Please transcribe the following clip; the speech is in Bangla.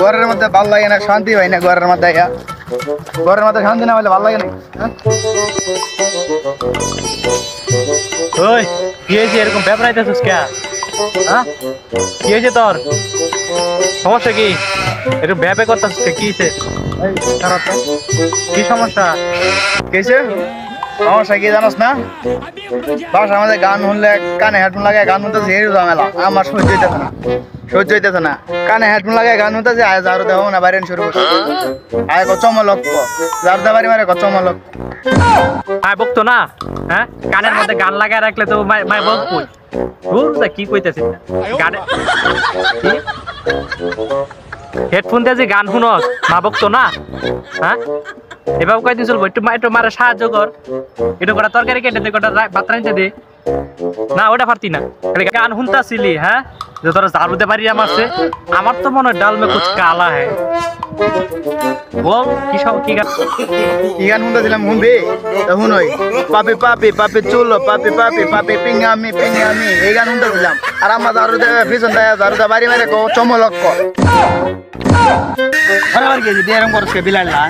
ঘরের মধ্যে ভাল লাগে না, শান্তি হয় না ঘরের মধ্যে। ঘরের মধ্যে শান্তি না হলে ভাল লাগে না। ওই কি হয়েছে, এরকম ব্যাপার আইতেছিস কে? হ্যাঁ, কি হয়েছে তোর? সমস্যা কি? একটু ব্যাপে করতেছিস কে? কি হয়েছে? কি সমস্যা? কেছে সমস্যা কি জানোস না? বাসার মধ্যে গান শুনলে কানে হেডফোন লাগায় গান শুনতেছে, এই ঝামেলা আমার সহ্য হইতেছে না, সহ্য হইতেছে না। কানে হেডফোন লাগায় গান শুনতেছে, আয় ঝাড়ু দেবো না, বাইরে শুরু করছে। আয় কচম লক্ষ্য ঝাড়ু দে বাড়ি মারে, কচম লক্ষ্য। মায় বকতো না? হ্যাঁ, কানের মধ্যে গান লাগায় রাখলে তো মায় বকবই। কি কইতেছিস গানে? হেডফোন দিয়ে যে গান শুনস, মা বকতো না? হ্যাঁ, এভাবে কয়দিন চলবো? একটু মারে সাহায্য কর, একটু কটা তরকারি কেটে দে, কটা ভাত রাইতে দে। না ওটা পারতি না, খালি গান শুনতাছিলি। হ্যাঁ, যে তোরা ঝাড়ু দে বাড়ি আমারছে, আমার তো মনে হয় ডাল মে কুছ কালা হ্যায়। বল কি সব কি গান? কি গান শুনতেছিলাম শুনবি? শুনই পাপি পাপি পাপি চুলো, পাপি পাপি পাপি পিঙ্গামি পিঙ্গামি, এই গান শুনতেছিলাম। আর আমার ঝাড়ু দে পিছন দেয়, ঝাড়ু দে বাড়ি মারে, কচম লক্ষ্য। আরে আর কি এরকম করছে বিলাল না?